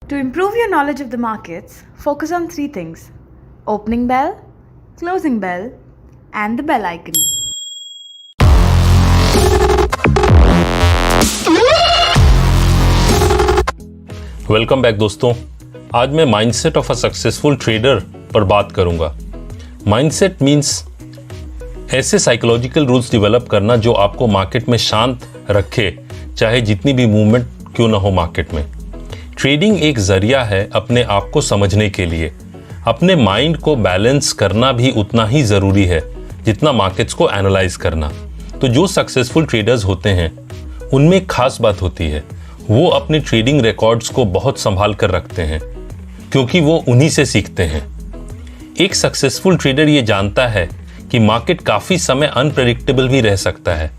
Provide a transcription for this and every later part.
To improve your knowledge of the markets, focus on three things: opening bell, closing bell, and the bell icon. Welcome back दोस्तों। आज मैं mindset of a successful trader पर बात करूंगा। Mindset means ऐसे psychological rules develop करना जो आपको मार्केट में शांत रखे, चाहे जितनी भी मूवमेंट क्यों ना हो मार्केट में। ट्रेडिंग एक जरिया है अपने आप को समझने के लिए। अपने माइंड को बैलेंस करना भी उतना ही ज़रूरी है जितना मार्केट्स को एनालाइज करना। तो जो सक्सेसफुल ट्रेडर्स होते हैं उनमें एक खास बात होती है, वो अपने ट्रेडिंग रिकॉर्ड्स को बहुत संभाल कर रखते हैं क्योंकि वो उन्हीं से सीखते हैं। एक सक्सेसफुल ट्रेडर ये जानता है कि मार्केट काफ़ी समय अनप्रेडिक्टेबल भी रह सकता है,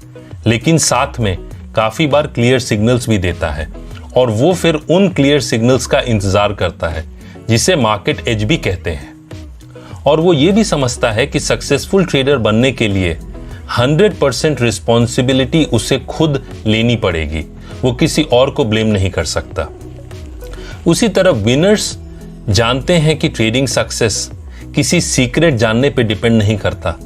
लेकिन साथ में काफ़ी बार क्लियर सिग्नल्स भी देता है और वो फिर उन क्लियर सिग्नल्स का इंतज़ार करता है जिसे मार्केट एज भी कहते हैं। और वो ये भी समझता है कि सक्सेसफुल ट्रेडर बनने के लिए 100% रिस्पॉन्सिबिलिटी उसे खुद लेनी पड़ेगी, वो किसी और को ब्लेम नहीं कर सकता। उसी तरह विनर्स जानते हैं कि ट्रेडिंग सक्सेस किसी सीक्रेट जानने पे डिपेंड नहीं करता,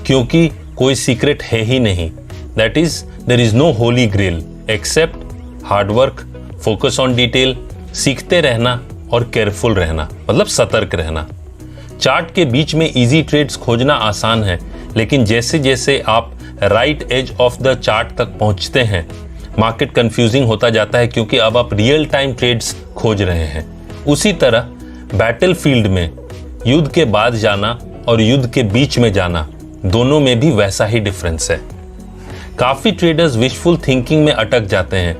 क्योंकि कोई सीक्रेट है ही नहीं। That is there is no holy grail except hard work, focus on detail, सीखते रहना और केयरफुल रहना, मतलब सतर्क रहना। चार्ट के बीच में इजी ट्रेड्स खोजना आसान है, लेकिन जैसे जैसे आप right edge of the chart तक पहुंचते हैं मार्केट कंफ्यूजिंग होता जाता है, क्योंकि अब आप रियल टाइम ट्रेड्स खोज रहे हैं। उसी तरह बैटल फील्ड में युद्ध के बाद जाना और युद्ध के बीच में जाना, दोनों में भी वैसा ही डिफरेंस है। काफ़ी ट्रेडर्स विशफुल थिंकिंग में अटक जाते हैं,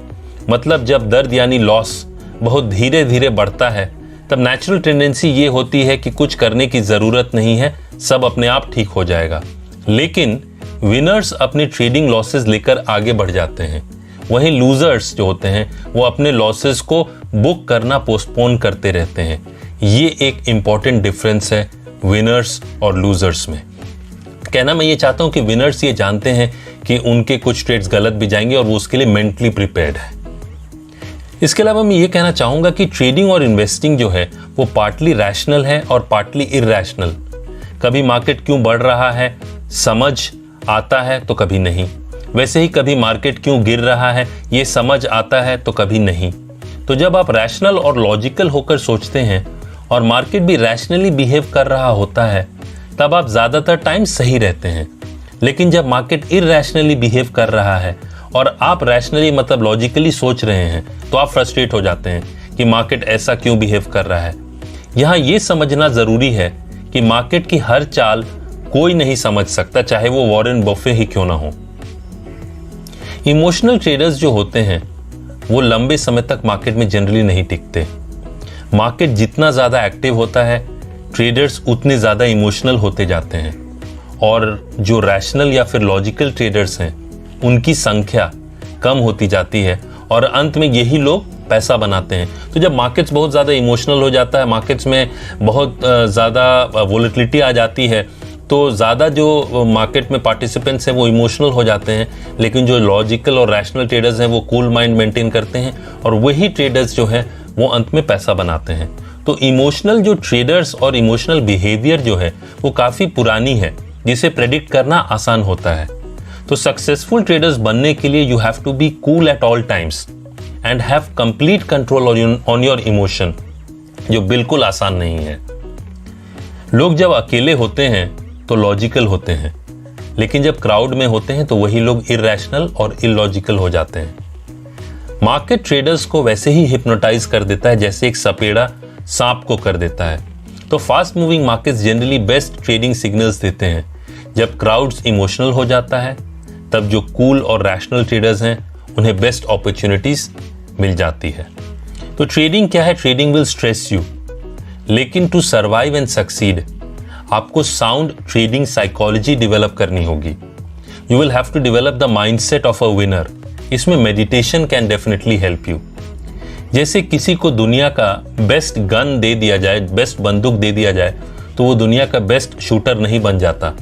मतलब जब दर्द यानी लॉस बहुत धीरे धीरे बढ़ता है तब नेचुरल टेंडेंसी ये होती है कि कुछ करने की ज़रूरत नहीं है, सब अपने आप ठीक हो जाएगा। लेकिन विनर्स अपने ट्रेडिंग लॉसेस लेकर आगे बढ़ जाते हैं, वहीं लूजर्स जो होते हैं वो अपने लॉसेस को बुक करना पोस्टपोन करते रहते हैं। ये एक इम्पॉर्टेंट डिफरेंस है विनर्स और लूजर्स में। कहना मैं ये चाहता हूँ कि विनर्स ये जानते हैं कि उनके कुछ ट्रेड्स गलत भी जाएंगे और वो उसके लिए मेंटली प्रिपेयर्ड है। इसके अलावा मैं ये कहना चाहूँगा कि ट्रेडिंग और इन्वेस्टिंग जो है वो पार्टली रैशनल है और पार्टली इरैशनल। कभी मार्केट क्यों बढ़ रहा है समझ आता है तो कभी नहीं, वैसे ही कभी मार्केट क्यों गिर रहा है ये समझ आता है तो कभी नहीं। तो जब आप रैशनल और लॉजिकल होकर सोचते हैं और मार्केट भी रैशनली बिहेव कर रहा होता है तब आप ज़्यादातर टाइम सही रहते हैं। लेकिन जब मार्केट इरैशनली बिहेव कर रहा है और आप रैशनली मतलब लॉजिकली सोच रहे हैं तो आप फ्रस्ट्रेट हो जाते हैं कि मार्केट ऐसा क्यों बिहेव कर रहा है। यहाँ ये समझना ज़रूरी है कि मार्केट की हर चाल कोई नहीं समझ सकता, चाहे वो वॉरेन बफे ही क्यों ना हो। इमोशनल ट्रेडर्स जो होते हैं वो लंबे समय तक मार्केट में जनरली नहीं टिकते। मार्केट जितना ज़्यादा एक्टिव होता है ट्रेडर्स उतने ज़्यादा इमोशनल होते जाते हैं, और जो रैशनल या फिर लॉजिकल ट्रेडर्स हैं उनकी संख्या कम होती जाती है और अंत में यही लोग पैसा बनाते हैं। तो जब मार्केट्स बहुत ज़्यादा इमोशनल हो जाता है, मार्केट्स में बहुत ज़्यादा वोलेटिलिटी आ जाती है, तो ज़्यादा जो मार्केट में पार्टिसिपेंट्स हैं वो इमोशनल हो जाते हैं, लेकिन जो लॉजिकल और रैशनल ट्रेडर्स हैं वो कूल माइंड मेंटेन करते हैं और वही ट्रेडर्स जो हैं वो अंत में पैसा बनाते हैं। तो इमोशनल जो ट्रेडर्स और इमोशनल बिहेवियर जो है वो काफ़ी पुरानी है, जिसे प्रेडिक्ट करना आसान होता है। तो सक्सेसफुल ट्रेडर्स बनने के लिए you have to be cool at all times and have complete control on your emotion, जो बिल्कुल आसान नहीं है। लोग जब अकेले होते हैं तो लॉजिकल होते हैं, लेकिन जब क्राउड में होते हैं तो वही लोग इरैशनल और इलॉजिकल हो जाते हैं। मार्केट ट्रेडर्स को वैसे ही हिप्नोटाइज कर देता है जैसे एक सपेड़ा सांप को कर देता है। तो fast moving markets generally best trading signals देते हैं। जब क्राउड्स इमोशनल हो जाता है तब जो कूल और रैशनल ट्रेडर्स हैं उन्हें बेस्ट अपॉर्चुनिटीज मिल जाती है। तो ट्रेडिंग क्या है? ट्रेडिंग विल स्ट्रेस यू, लेकिन टू सर्वाइव एंड सक्सीड आपको साउंड ट्रेडिंग साइकोलॉजी डेवलप करनी होगी। You will have to develop the mindset of a winner. इसमें meditation can definitely help you. जैसे किसी को दुनिया का बेस्ट गन दे दिया जाए, बेस्ट बंदूक दे दिया जाए, तो वो दुनिया का बेस्ट शूटर नहीं बन जाता।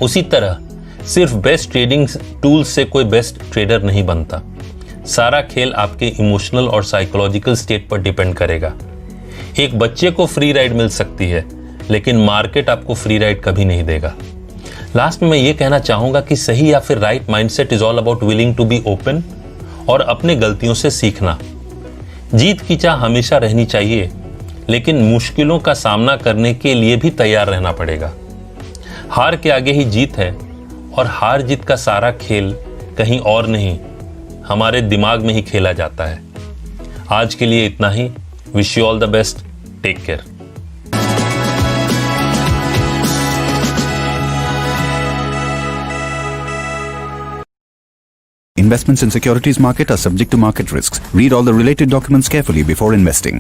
उसी तरह सिर्फ बेस्ट ट्रेडिंग टूल्स से कोई बेस्ट ट्रेडर नहीं बनता। सारा खेल आपके इमोशनल और साइकोलॉजिकल स्टेट पर डिपेंड करेगा। एक बच्चे को फ्री राइड मिल सकती है, लेकिन मार्केट आपको फ्री राइड कभी नहीं देगा। लास्ट में मैं ये कहना चाहूंगा कि सही या फिर right mindset is all about willing to be open और अपने गलतियों से सीखना। जीत की चाह हमेशा रहनी चाहिए, लेकिन मुश्किलों का सामना करने के लिए भी तैयार रहना पड़ेगा। हार के आगे ही जीत है, और हार जीत का सारा खेल कहीं और नहीं, हमारे दिमाग में ही खेला जाता है। आज के लिए इतना ही। Wish you all the best. Take care. Investments in securities market are subject to market risks. Read all the related documents carefully before investing.